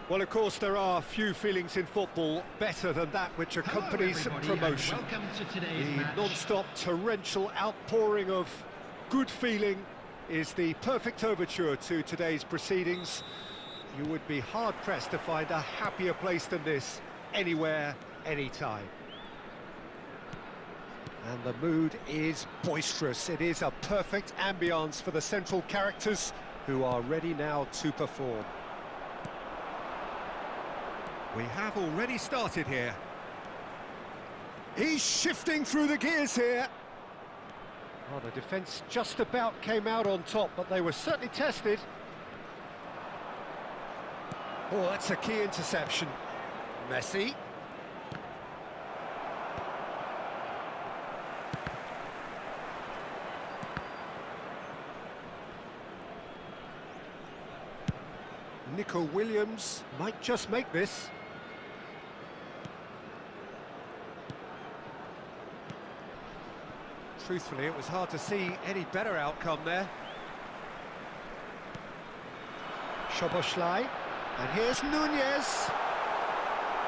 Well, of course, there are few feelings in football better than that which accompanies promotion. The non-stop torrential outpouring of good feeling is the perfect overture to today's proceedings. You would be hard-pressed to find a happier place than this, anywhere, anytime. And the mood is boisterous. It is a perfect ambience for the central characters who are ready now to perform. We have already started here. He's shifting through the gears here. Well, the defence just about came out on top, but they were certainly tested. Oh, that's a key interception. Messi. Nico Williams might just make this. Truthfully, it was hard to see any better outcome there. Szoboszlai, and here's Nunez.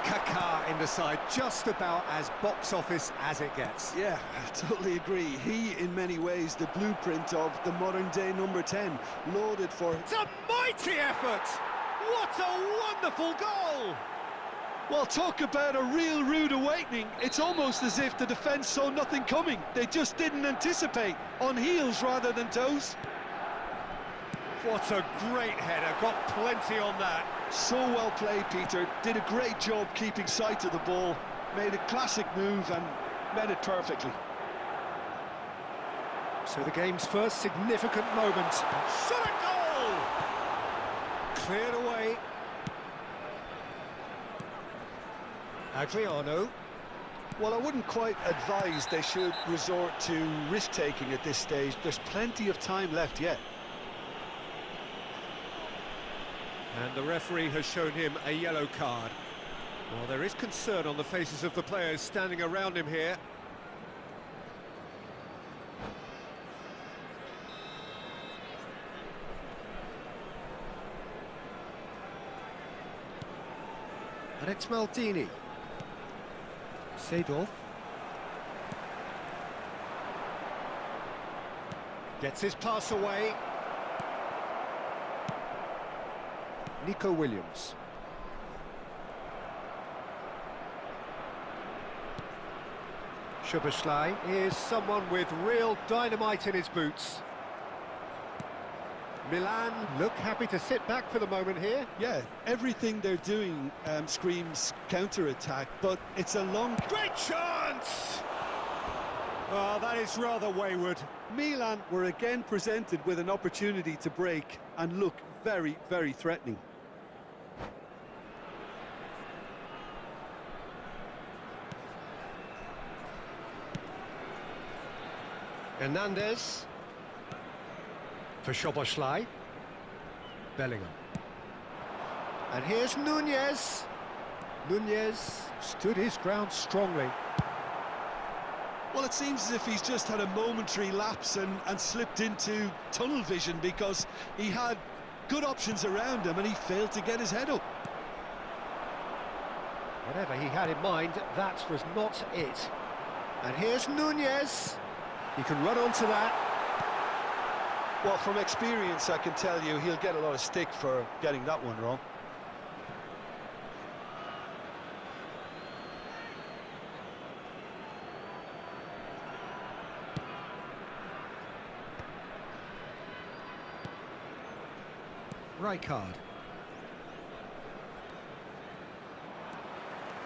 Kaká in the side, just about as box office as it gets. Yeah, I totally agree. He, in many ways, the blueprint of the modern-day number 10, loaded for... It's a mighty effort! What a wonderful goal! Well, talk about a real rude awakening. It's almost as if the defence saw nothing coming. They just didn't anticipate, on heels rather than toes. What a great header, got plenty on that. So well played, Peter. Did a great job keeping sight of the ball. Made a classic move and met it perfectly. So the game's first significant moment. Shot a goal! Cleared away. Adriano. Well, I wouldn't quite advise they should resort to risk-taking at this stage. There's plenty of time left yet. And the referee has shown him a yellow card. Well, there is concern on the faces of the players standing around him here. And it's Maldini. Seedorf. Gets his pass away. Nico Williams. Szoboszlai is someone with real dynamite in his boots. Milan look happy to sit back for the moment here. Yeah, everything they're doing screams counter-attack, but it's a long... Great chance! Oh, that is rather wayward. Milan were again presented with an opportunity to break and look very, very threatening. Hernandez. For Szoboszlai. Bellingham. And here's Nunez. Nunez stood his ground strongly. Well, it seems as if he's just had a momentary lapse and slipped into tunnel vision because he had good options around him and he failed to get his head up. Whatever he had in mind, that was not it. And here's Nunez. He can run onto that. Well, from experience, I can tell you he'll get a lot of stick for getting that one wrong. Rijkaard.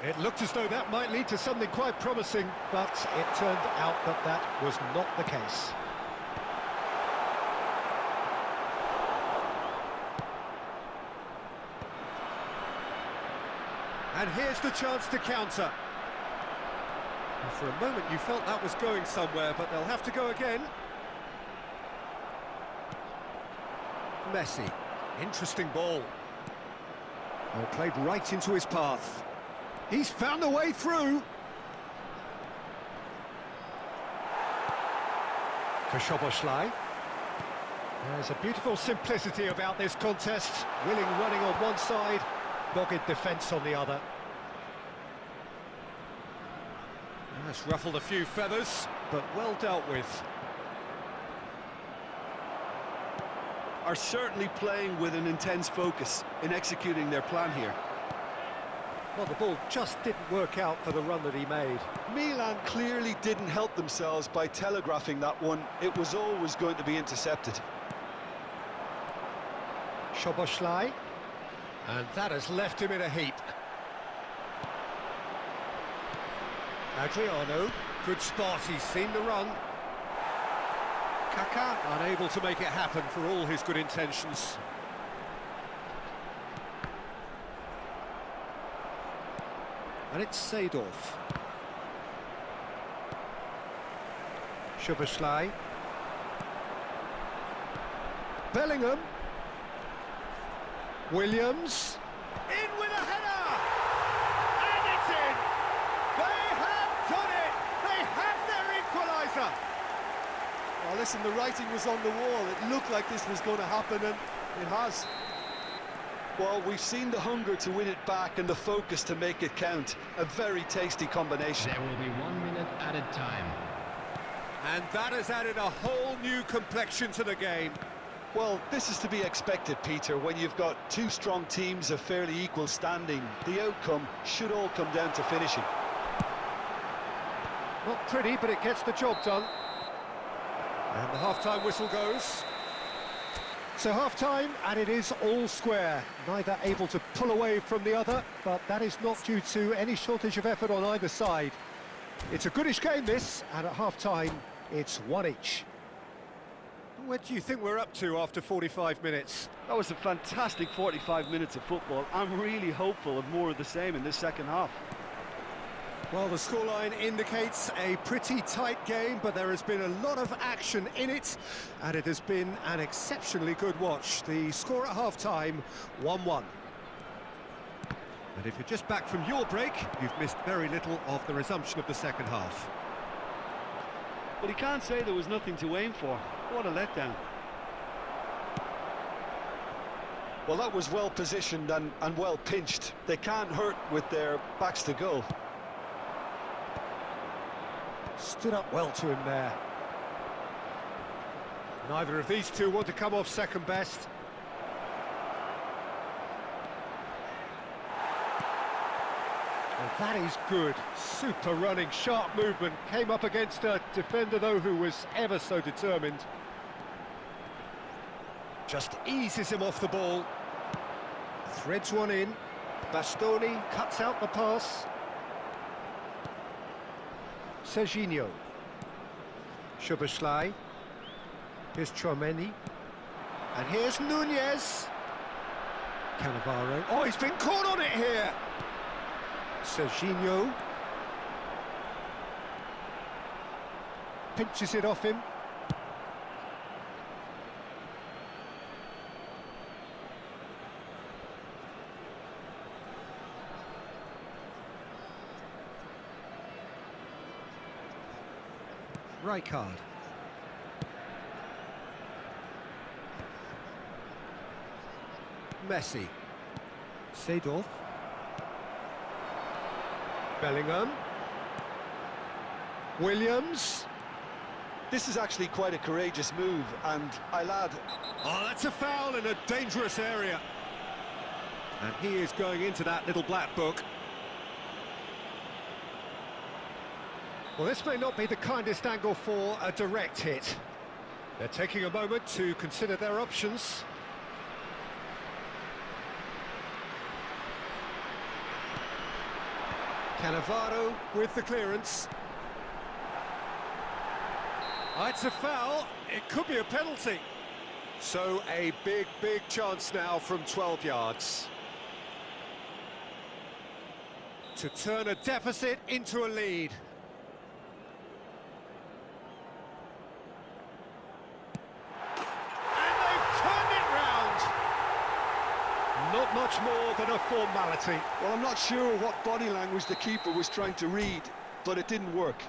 It looked as though that might lead to something quite promising, but it turned out that that was not the case. And here's the chance to counter. And for a moment you felt that was going somewhere, but they'll have to go again. Messi. Interesting ball. Well, played right into his path. He's found a way through. For Szoboszlai. There's a beautiful simplicity about this contest. Willing running on one side, Dogged defence on the other. That's ruffled a few feathers, but well dealt with. Are certainly playing with an intense focus in executing their plan here. Well, the ball just didn't work out for the run that he made. Milan clearly didn't help themselves by telegraphing that one. It was always going to be intercepted. Szoboszlai, and that has left him in a heap. Adriano, good spot, he's seen the run. Kaká, unable to make it happen for all his good intentions. And it's Seedorf. Szoboszlai. Bellingham. Williams. In with a header! And it's in! They have done it! They have their equaliser! Well, listen, the writing was on the wall. It looked like this was going to happen, and it has. Well, we've seen the hunger to win it back and the focus to make it count. A very tasty combination. There will be 1 minute added time. And that has added a whole new complexion to the game. Well, this is to be expected, Peter. When you've got two strong teams of fairly equal standing, the outcome should all come down to finishing. Not pretty, but it gets the job done. And the half-time whistle goes. So half-time, and it is all square. Neither able to pull away from the other, but that is not due to any shortage of effort on either side. It's a goodish game, this, and at half-time, it's one each. What do you think we're up to after 45 minutes? That was a fantastic 45 minutes of football. I'm really hopeful of more of the same in this second half. Well, the scoreline indicates a pretty tight game, but there has been a lot of action in it, and it has been an exceptionally good watch. The score at half-time, 1-1. And if you're just back from your break, you've missed very little of the resumption of the second half. Well, you can't say there was nothing to aim for. What a letdown. Well, that was well positioned and well pinched. They can't hurt with their backs to goal. Stood up well to him there. Neither of these two want to come off second best. And that is good. Super running, sharp movement. Came up against a defender, though, who was ever so determined. Just eases him off the ball. Threads one in. Bastoni cuts out the pass. Serginho. Szoboszlai. Here's Tchouaméni. And here's Nunez. Cannavaro. Oh, he's been caught on it here. Serginho. Pinches it off him. Rijkaard. Messi. Seedorf. Bellingham. Williams. This is actually quite a courageous move, and I'll add... Oh, that's a foul in a dangerous area. And he is going into that little black book. Well, this may not be the kindest angle for a direct hit. They're taking a moment to consider their options. Cannavaro with the clearance. Oh, it's a foul. It could be a penalty. So a big chance now from 12 yards. To turn a deficit into a lead. Not much more than a formality. Well, I'm not sure what body language the keeper was trying to read, but it didn't work.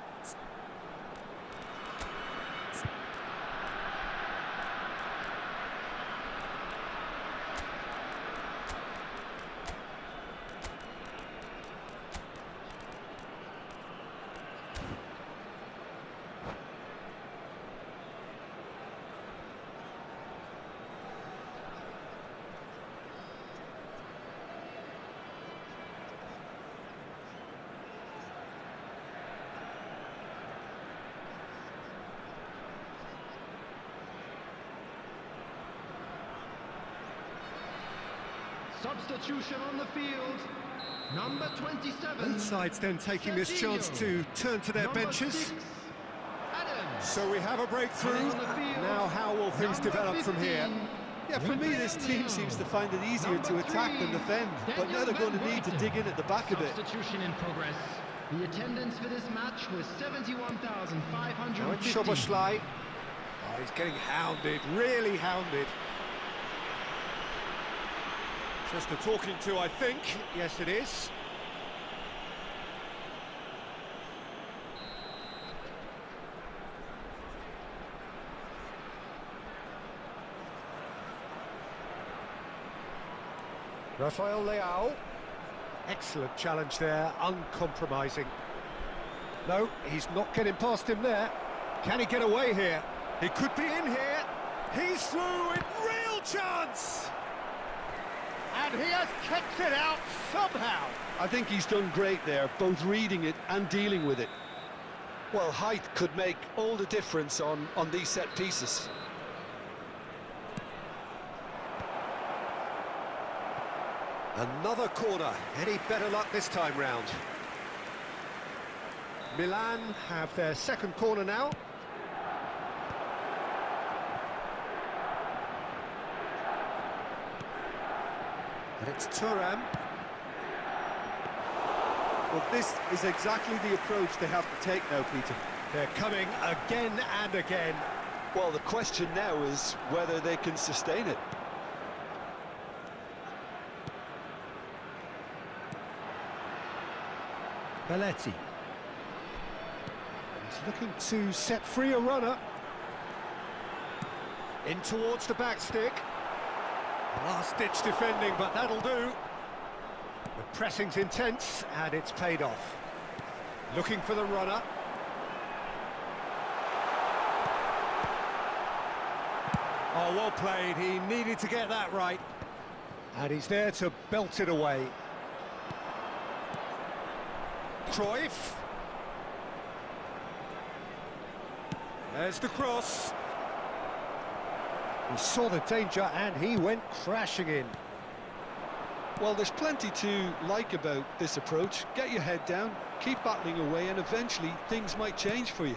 Substitution on the field. Number 27. Both sides then taking this chance to turn to their benches. 6, Adams. So we have a breakthrough. And on the field, Now how will things number develop from here? 15. Yeah, for me, this team seems to find it easier to attack than defend, but now they're going to need to dig in at the back a bit. Substitution in progress. The attendance for this match was 71,550. Now it's Szoboszlai. Oh, he's getting hounded, really hounded. Just a talking to, I think. Yes, it is. Rafael Leao. Excellent challenge there, uncompromising. No, he's not getting past him there. Can he get away here? He could be in here. He's through with real chance! And he has kept it out somehow. I think he's done great there, both reading it and dealing with it. Well, height could make all the difference on these set pieces. Another corner. Any better luck this time round? Milan have their second corner now. And it's Thuram. Well, this is exactly the approach they have to take now, Peter. They're coming again and again. Well, the question now is whether they can sustain it. Belletti. He's looking to set free a runner. In towards the back stick. Last-ditch defending, but that'll do. The pressing's intense, and it's paid off. Looking for the runner. Oh, well played. He needed to get that right. And he's there to belt it away. Cruyff. There's the cross. He saw the danger and he went crashing in. Well, there's plenty to like about this approach. Get your head down, keep battling away, and eventually things might change for you.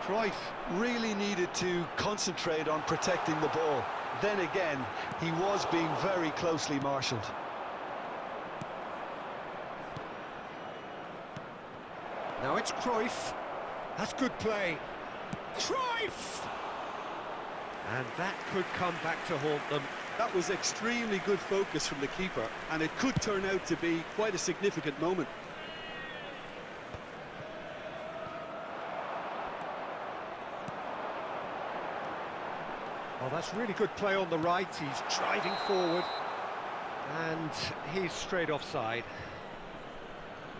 Cruyff really needed to concentrate on protecting the ball. Then again, he was being very closely marshalled. Now it's Cruyff. That's good play. Cruyff! And that could come back to haunt them. That was extremely good focus from the keeper, and it could turn out to be quite a significant moment. Oh, that's really good play on the right. He's driving forward. And he's straight offside.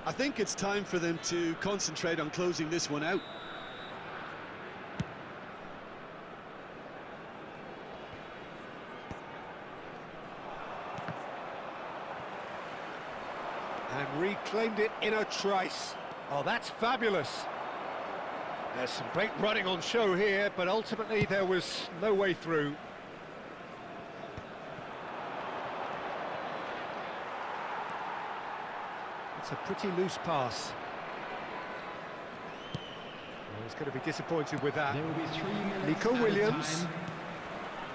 I think it's time for them to concentrate on closing this one out. And reclaimed it in a trice. Oh, that's fabulous. There's some great running on show here, but ultimately there was no way through. It's a pretty loose pass. Well, he's going to be disappointed with that. There will be 3 minutes Nico added Williams. time.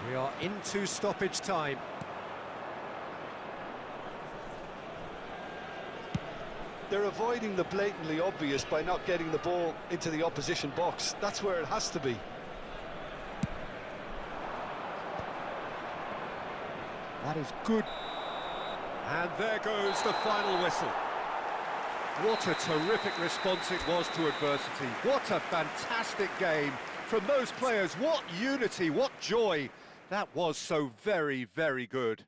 We are into stoppage time. They're avoiding the blatantly obvious by not getting the ball into the opposition box. That's where it has to be. That is good. And there goes the final whistle. What a terrific response it was to adversity. What a fantastic game from those players. What unity, what joy. That was so very, very good.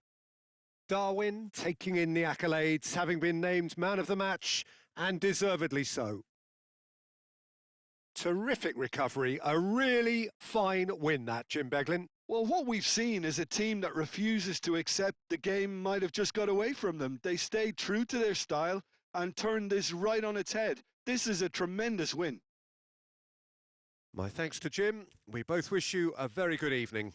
Darwin taking in the accolades, having been named man of the match, and deservedly so. Terrific recovery, a really fine win that, Jim Beglin. Well, what we've seen is a team that refuses to accept the game might have just got away from them. They stayed true to their style and turned this right on its head. This is a tremendous win. My thanks to Jim. We both wish you a very good evening.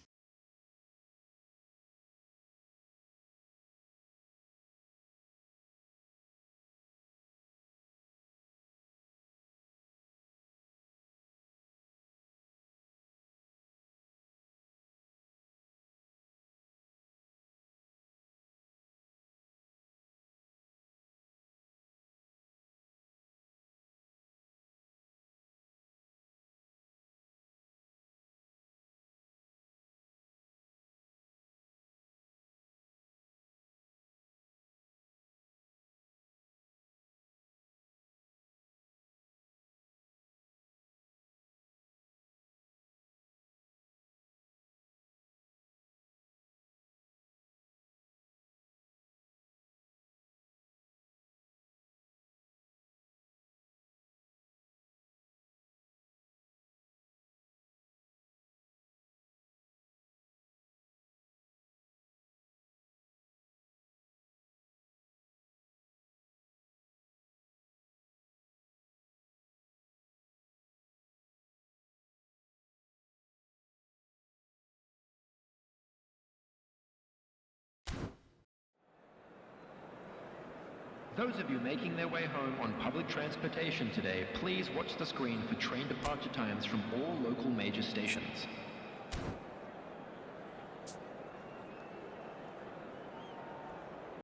Those of you making their way home on public transportation today, please watch the screen for train departure times from all local major stations.